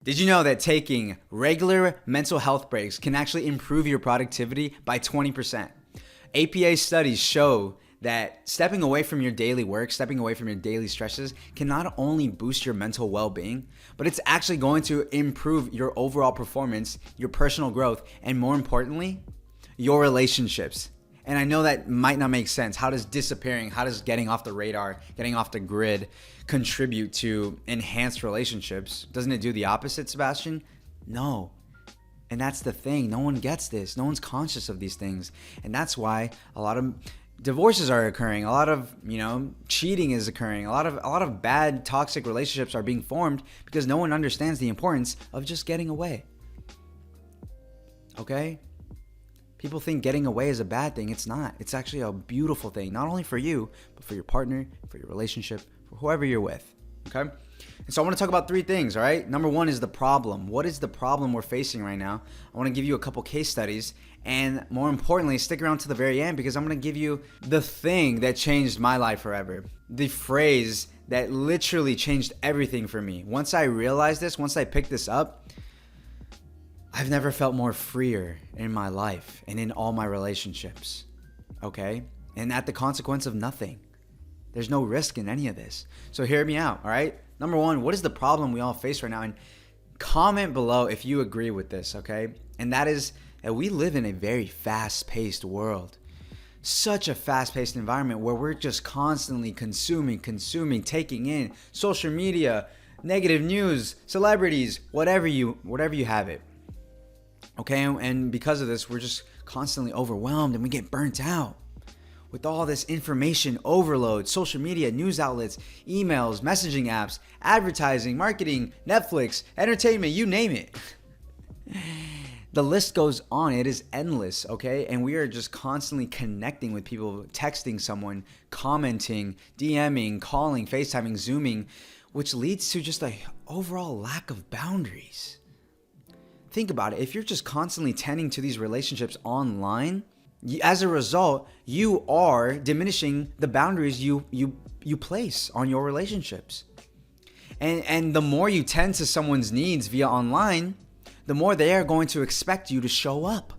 Did you know that taking regular mental health breaks can actually improve your productivity by 20%? APA studies show that stepping away from your daily work, stepping away from your daily stresses can not only boost your mental well-being, but it's actually going to improve your overall performance, your personal growth, and more importantly, your relationships. And I know that might not make sense. How does getting off the radar, getting off the grid contribute to enhanced relationships? Doesn't it do the opposite, Sebastian? No. And that's the thing. No one gets this. No one's conscious of these things. And that's why a lot of divorces are occurring. A lot of, cheating is occurring. A lot of bad toxic relationships are being formed because no one understands the importance of just getting away. Okay? People think getting away is a bad thing. It's not. It's actually a beautiful thing, not only for you, but for your partner, for your relationship, for whoever you're with. Okay? And so I want to talk about three things, all right? Number one is the problem. What is the problem we're facing right now? I want to give you a couple case studies. And more importantly, stick around to the very end because I'm going to give you the thing that changed my life forever. The phrase that literally changed everything for me. Once I realized this, once I picked this up, I've never felt more freer in my life and in all my relationships, okay? And at the consequence of nothing. There's no risk in any of this. So hear me out, all right? Number one, what is the problem we all face right now? And comment below if you agree with this, okay? And that is that we live in a very fast-paced world. Such a fast-paced environment where we're just constantly consuming, taking in social media, negative news, celebrities, whatever you have it. Okay, and because of this, we're just constantly overwhelmed and we get burnt out with all this information overload, social media, news outlets, emails, messaging apps, advertising, marketing, Netflix, entertainment, you name it. The list goes on. It is endless, okay? And we are just constantly connecting with people, texting someone, commenting, DMing, calling, FaceTiming, Zooming, which leads to just an overall lack of boundaries. Think about it. If you're just constantly tending to these relationships online, as a result, you are diminishing the boundaries you place on your relationships. And the more you tend to someone's needs via online, the more they are going to expect you to show up.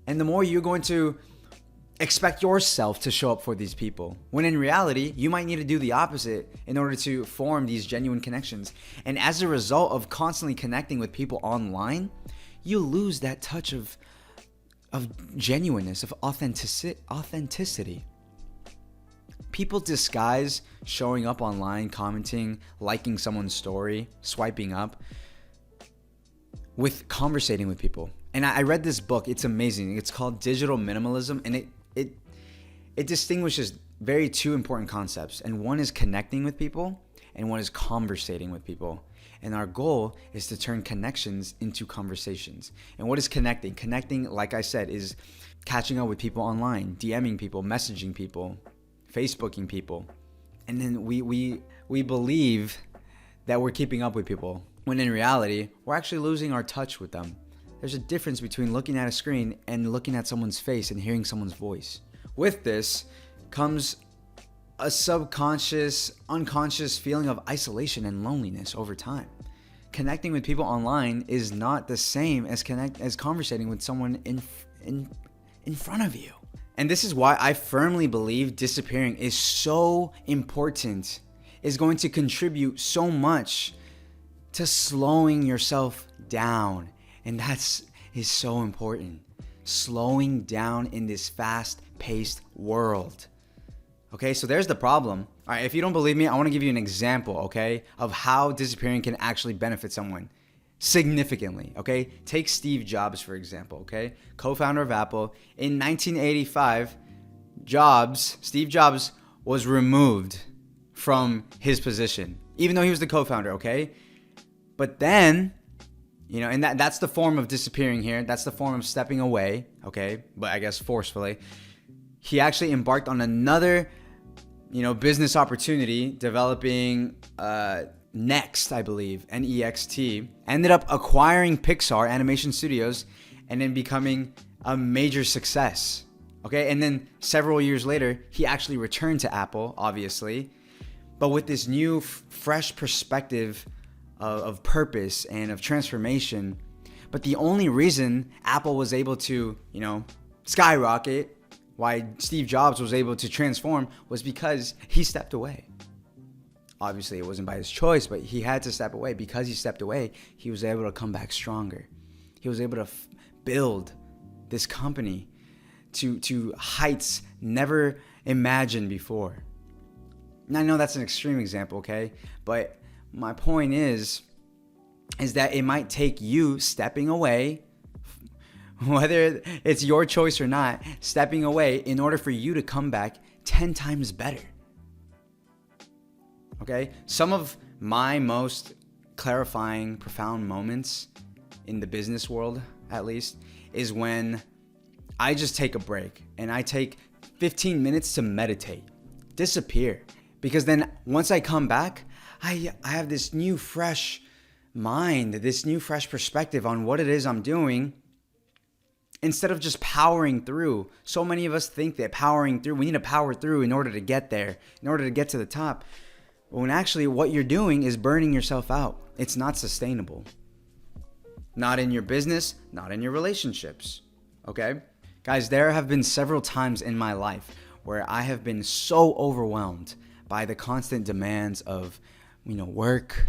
And the more you're going to expect yourself to show up for these people, when in reality, you might need to do the opposite in order to form these genuine connections. And as a result of constantly connecting with people online, you lose that touch of genuineness, of authenticity. People disguise showing up online, commenting, liking someone's story, swiping up, with conversating with people. And I read this book. It's amazing. It's called Digital Minimalism, and it distinguishes two important concepts. And one is connecting with people, and one is conversating with people. And our goal is to turn connections into conversations. And what is connecting? Connecting, like I said, is catching up with people online, DMing people, messaging people, Facebooking people. And then we believe that we're keeping up with people, when in reality, we're actually losing our touch with them. There's a difference between looking at a screen and looking at someone's face and hearing someone's voice. With this comes a subconscious, unconscious feeling of isolation and loneliness over time. Connecting with people online is not the same as conversating with someone in front of you. And this is why I firmly believe disappearing is so important, is going to contribute so much to slowing yourself down. And is so important. Slowing down in this fast-paced world. Okay, so there's the problem. All right, if you don't believe me, I want to give you an example, okay, of how disappearing can actually benefit someone significantly, okay? Take Steve Jobs, for example, okay? Co-founder of Apple. In 1985, Steve Jobs was removed from his position, even though he was the co-founder, okay? But then, and that's the form of disappearing here. That's the form of stepping away, okay? But I guess forcefully. He actually embarked on another, business opportunity, developing Next, I believe, N-E-X-T. Ended up acquiring Pixar Animation Studios and then becoming a major success, okay? And then several years later, he actually returned to Apple, obviously, but with this new, fresh perspective of purpose and of transformation. But the only reason Apple was able to, skyrocket, why Steve Jobs was able to transform, was because he stepped away. Obviously, it wasn't by his choice, but he had to step away. Because he stepped away, he was able to come back stronger. He was able to build this company to heights never imagined before. And I know that's an extreme example, okay? But my point is that it might take you stepping away, whether it's your choice or not, stepping away in order for you to come back 10 times better. Okay? Some of my most clarifying, profound moments in the business world, at least, is when I just take a break and I take 15 minutes to meditate, disappear. Because then once I come back, I have this new fresh mind, this new fresh perspective on what it is I'm doing, instead of just powering through. So many of us think that we need to power through in order to get there, in order to get to the top. When actually what you're doing is burning yourself out. It's not sustainable. Not in your business, not in your relationships. Okay? Guys, there have been several times in my life where I have been so overwhelmed by the constant demands of, work,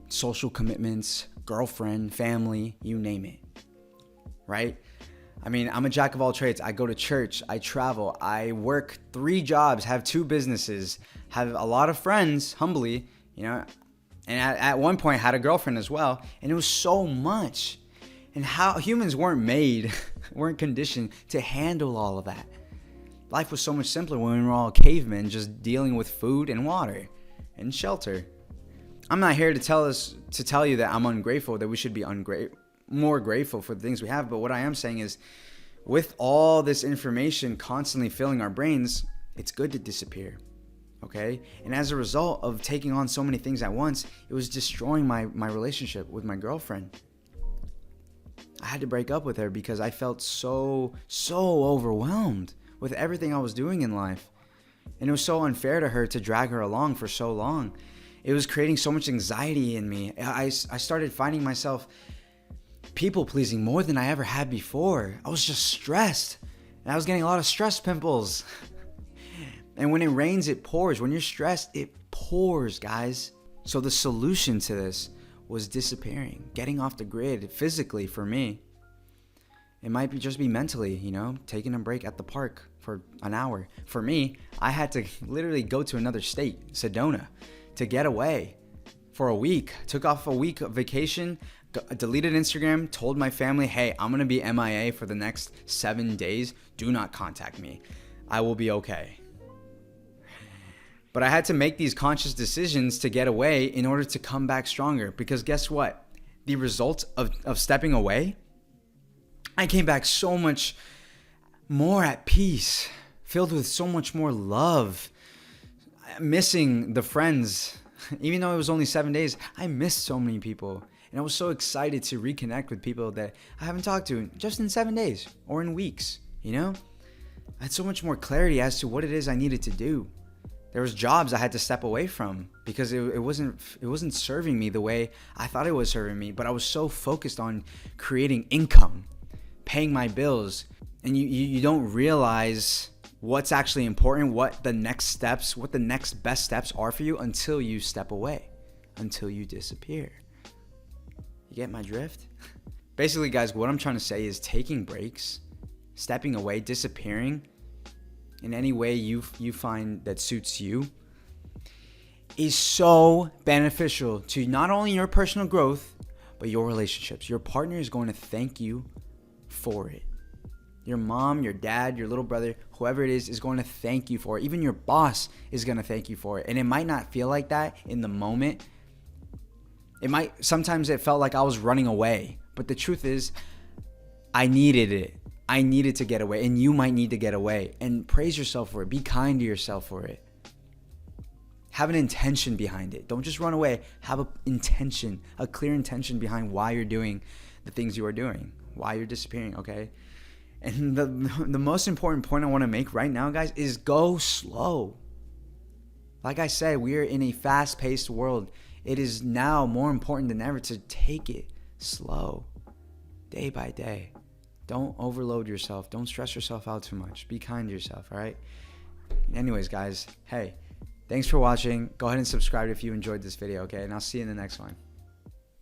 social commitments, girlfriend, family, you name it. Right? I mean, I'm a jack of all trades. I go to church, I travel, I work 3 jobs, have 2 businesses, have a lot of friends, humbly, and at one point had a girlfriend as well. And it was so much. And how humans weren't conditioned to handle all of that. Life was so much simpler when we were all cavemen, just dealing with food and water and shelter. I'm not here to tell you that I'm ungrateful, that we should be more grateful for the things we have. But what I am saying is, with all this information constantly filling our brains, it's good to disappear. Okay? And as a result of taking on so many things at once, it was destroying my relationship with my girlfriend. I had to break up with her because I felt so overwhelmed with everything I was doing in life. And it was so unfair to her to drag her along for so long. It was creating so much anxiety in me. I started finding myself people-pleasing more than I ever had before. I was just stressed. And I was getting a lot of stress pimples. And when it rains, it pours. When you're stressed, it pours, guys. So the solution to this was disappearing, getting off the grid physically for me. It might just be mentally, taking a break at the park for an hour. For me, I had to literally go to another state, Sedona, to get away for a week. Took off a week of vacation, deleted Instagram, told my family, hey, I'm going to be MIA for the next 7 days. Do not contact me. I will be okay. But I had to make these conscious decisions to get away in order to come back stronger. Because guess what? The result of stepping away, I came back so much more at peace, filled with so much more love, missing the friends. Even though it was only 7 days, I missed so many people. And I was so excited to reconnect with people that I haven't talked to just in 7 days or in weeks, I had so much more clarity as to what it is I needed to do. There was jobs I had to step away from because it wasn't serving me the way I thought it was serving me. But I was so focused on creating income, paying my bills, and you don't realize what's actually important, what the next best steps are for you until you step away, until you disappear. You get my drift? Basically, guys, what I'm trying to say is taking breaks, stepping away, disappearing in any way you find that suits you is so beneficial to not only your personal growth, but your relationships. Your partner is going to thank you for it. Your mom, your dad, your little brother, whoever it is going to thank you for it. Even your boss is going to thank you for it. And it might not feel like that in the moment. Sometimes it felt like I was running away. But the truth is, I needed it. I needed to get away, and you might need to get away. And praise yourself for it. Be kind to yourself for it. Have an intention behind it. Don't just run away. Have an intention, a clear intention behind why you're doing the things you are doing, why you're disappearing, okay? And the most important point I want to make right now, guys, is go slow. Like I said, we are in a fast-paced world, it is now more important than ever to take it slow, day by day. Don't overload yourself. Don't stress yourself out too much. Be kind to yourself, all right? Anyways, guys, hey, thanks for watching. Go ahead and subscribe if you enjoyed this video, okay? And I'll see you in the next one.